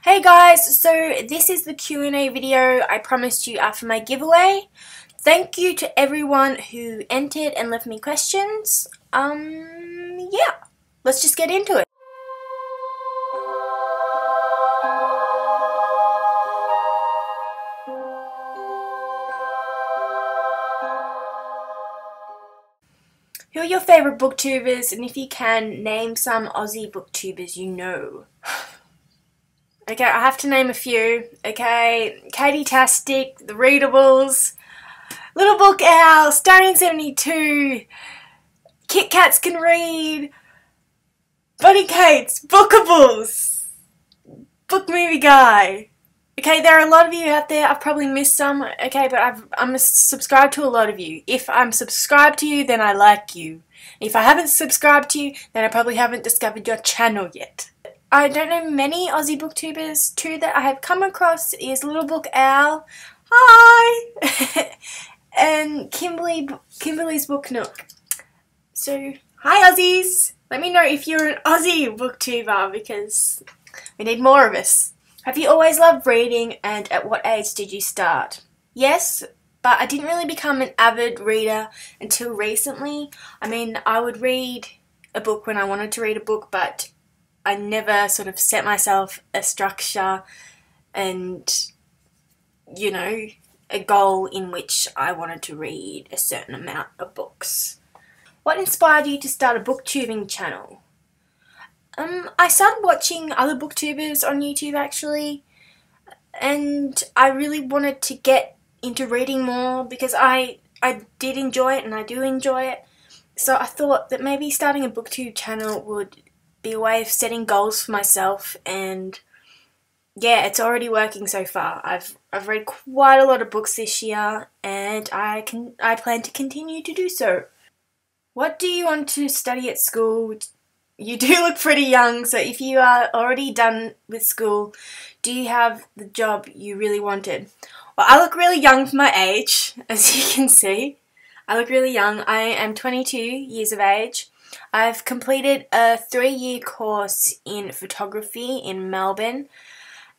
Hey guys, so this is the Q&A video I promised you after my giveaway. Thank you to everyone who entered and left me questions. Yeah, let's just get into it. Who are your favourite booktubers, and if you can, name some Aussie booktubers you know. Okay, I have to name a few. Okay, Katie Tastic, The Readables, Little Book Owl, Starring 72, Kit Kats Can Read, Bunny Cates, Bookables, Book Movie Guy. Okay, there are a lot of you out there. I've probably missed some. Okay, but I'm subscribed to a lot of you. If I'm subscribed to you, then I like you. If I haven't subscribed to you, then I probably haven't discovered your channel yet. I don't know many Aussie booktubers. Two that I have come across is Little Book Owl, hi, and Kimberly's Book Nook. So, hi Aussies! Let me know if you're an Aussie booktuber because we need more of us. Have you always loved reading, and at what age did you start? Yes, but I didn't really become an avid reader until recently. I mean, I would read a book when I wanted to read a book, but I never sort of set myself a structure and, you know, a goal in which I wanted to read a certain amount of books. What inspired you to start a booktubing channel? I started watching other booktubers on YouTube actually, and I really wanted to get into reading more because I did enjoy it and I do enjoy it. So I thought that maybe starting a booktube channel would be a way of setting goals for myself, and yeah, it's already working so far. I've read quite a lot of books this year, and I plan to continue to do so. What do you want to study at school? You do look pretty young, so if you are already done with school, do you have the job you really wanted? Well, I look really young for my age, as you can see. I look really young. I am 22 years of age. I've completed a 3-year course in photography in Melbourne,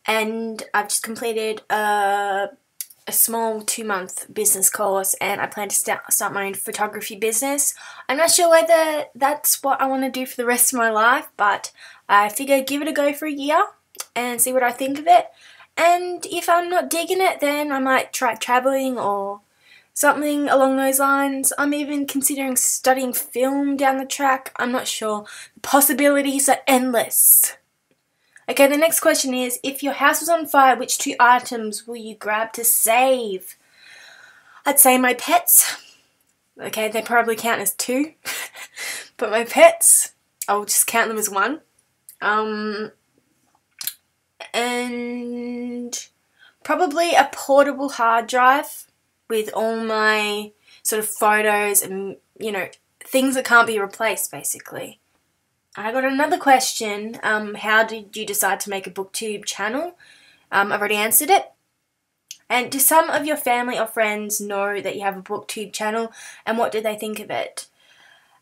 and I've just completed a small 2-month business course, and I plan to start my own photography business. I'm not sure whether that's what I want to do for the rest of my life, but I figure give it a go for a year and see what I think of it. And if I'm not digging it, then I might try travelling or something along those lines. I'm even considering studying film down the track. I'm not sure. The possibilities are endless. Okay, the next question is, if your house was on fire, which 2 items will you grab to save? I'd say my pets. Okay, they probably count as 2. But my pets, I'll just count them as 1. And probably a portable hard drive with all my sort of photos and, you know, things that can't be replaced, basically. I got another question. How did you decide to make a booktube channel? I've already answered it. And do some of your family or friends know that you have a booktube channel, and what do they think of it?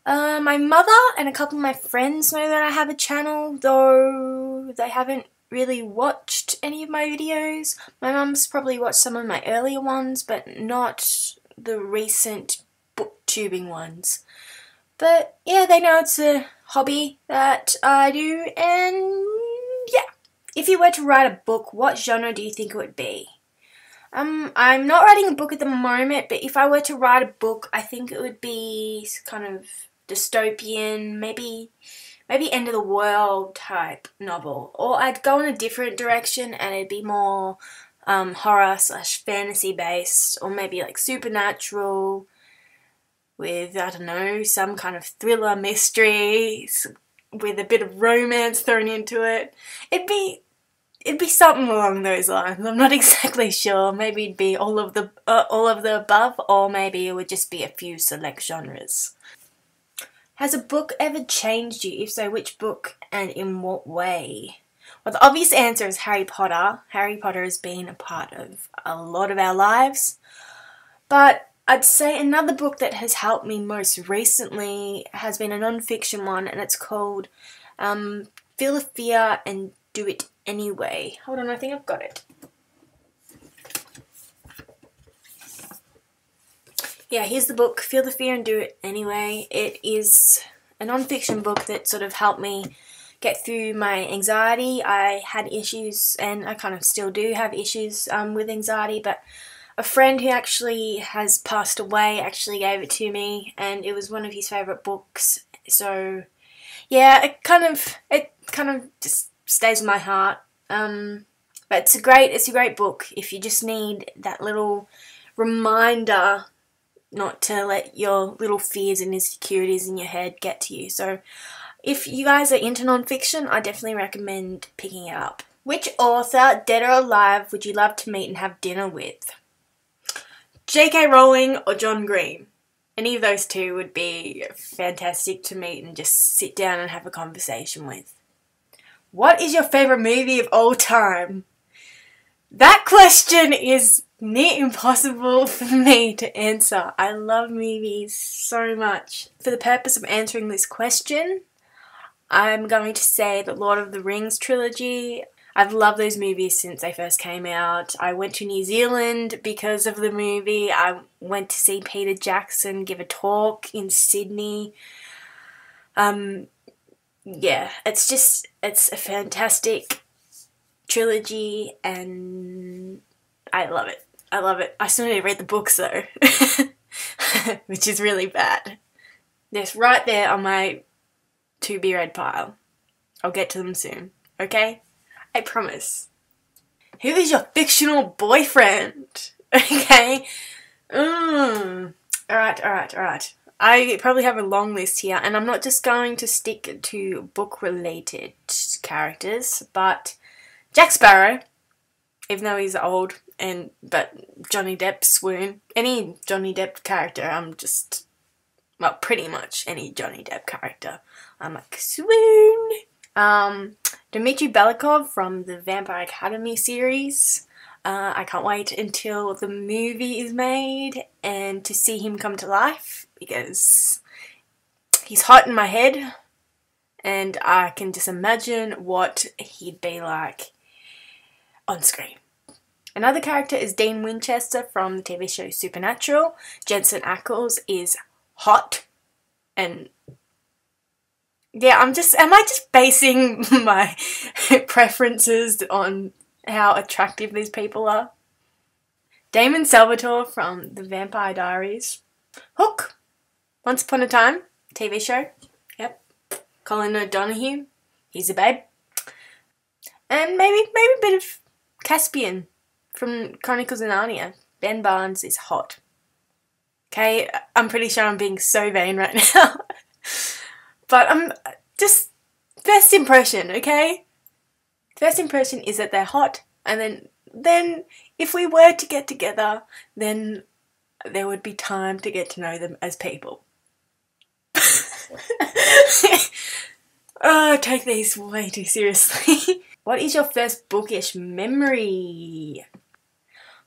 My mother and a couple of my friends know that I have a channel, though they haven't really watched any of my videos. My mum's probably watched some of my earlier ones, but not the recent booktubing ones. But yeah, they know it's a hobby that I do, and yeah. If you were to write a book, what genre do you think it would be? I'm not writing a book at the moment, but if I were to write a book, I think it would be kind of dystopian, maybe end of the world type novel. Or I'd go in a different direction and it'd be more horror / fantasy based, or maybe like supernatural, with, I don't know, some kind of thriller mystery with a bit of romance thrown into it. It'd be something along those lines. I'm not exactly sure. Maybe it'd be all of the above, or maybe it would just be a few select genres. Has a book ever changed you? If so, which book and in what way? Well, the obvious answer is Harry Potter. Harry Potter has been a part of a lot of our lives, but I'd say another book that has helped me most recently has been a non-fiction one, and it's called Feel the Fear and Do It Anyway. Hold on, I think I've got it. Yeah, here's the book, Feel the Fear and Do It Anyway. It is a non-fiction book that sort of helped me get through my anxiety. I had issues, and I kind of still do have issues with anxiety, but a friend who actually has passed away actually gave it to me, and it was one of his favourite books. So yeah, it kind of just stays in my heart. But it's a great book if you just need that little reminder not to let your little fears and insecurities in your head get to you. So if you guys are into non-fiction, I definitely recommend picking it up. Which author, dead or alive, would you love to meet and have dinner with? J.K. Rowling or John Green? Any of those two would be fantastic to meet and just sit down and have a conversation with. What is your favourite movie of all time? That question is near impossible for me to answer. I love movies so much. For the purpose of answering this question, I'm going to say the Lord of the Rings trilogy. I've loved those movies since they first came out. I went to New Zealand because of the movie. I went to see Peter Jackson give a talk in Sydney. Yeah, it's a fantastic trilogy, and I love it. I love it. I still need to read the books though, which is really bad. They're right there on my to-be-read pile. I'll get to them soon, okay? I promise. Who is your fictional boyfriend? Okay? Alright. I probably have a long list here, and I'm not just going to stick to book-related characters, but Jack Sparrow, even though he's old, but Johnny Depp, swoon. Any Johnny Depp character, well, pretty much any Johnny Depp character, I'm like, swoon. Dmitry Belikov from the Vampire Academy series. I can't wait until the movie is made and to see him come to life, because he's hot in my head and I can just imagine what he'd be like on screen. Another character is Dean Winchester from the TV show Supernatural. Jensen Ackles is hot, and yeah, am I just basing my preferences on how attractive these people are? Damon Salvatore from The Vampire Diaries. Hook, Once Upon a Time, TV show. Yep. Colin O'Donoghue, he's a babe. And maybe a bit of Caspian from Chronicles of Narnia. Ben Barnes is hot. Okay, I'm pretty sure I'm being so vain right now. But I'm just, first impression, okay? First impression is that they're hot, and then if we were to get together, then there would be time to get to know them as people. Oh, I take these way too seriously. What is your first bookish memory?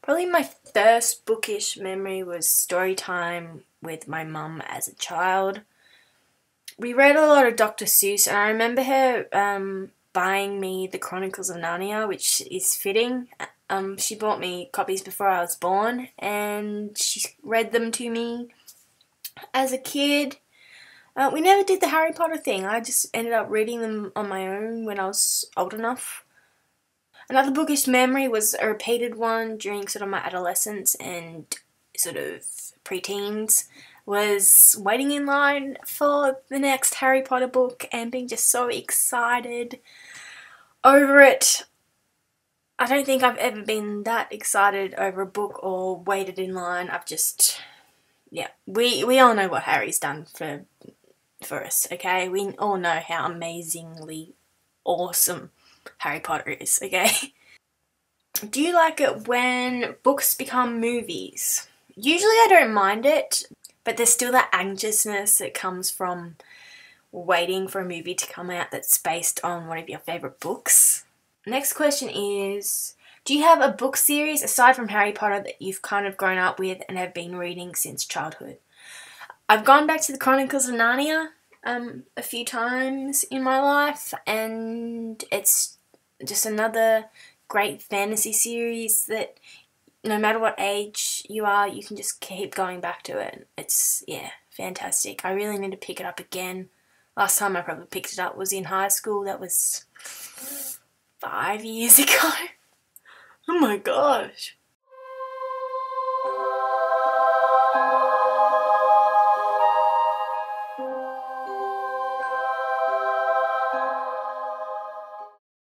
Probably my first bookish memory was story time with my mum as a child. We read a lot of Dr. Seuss, and I remember her buying me the Chronicles of Narnia, which is fitting. She bought me copies before I was born, and she read them to me as a kid. We never did the Harry Potter thing. I just ended up reading them on my own when I was old enough. Another bookish memory was a repeated one during sort of my adolescence and sort of preteens, was waiting in line for the next Harry Potter book and being just so excited over it. I don't think I've ever been that excited over a book or waited in line. Yeah, we all know what Harry's done for us, okay? We all know how amazingly awesome Harry Potter is, okay? Do you like it when books become movies? Usually I don't mind it, but there's still that anxiousness that comes from waiting for a movie to come out that's based on one of your favourite books. Next question is, do you have a book series aside from Harry Potter that you've kind of grown up with and have been reading since childhood? I've gone back to the Chronicles of Narnia a few times in my life, and it's just another great fantasy series that no matter what age you are, you can just keep going back to it. It's, yeah, fantastic. I really need to pick it up again. Last time I probably picked it up was in high school. That was 5 years ago. Oh my gosh.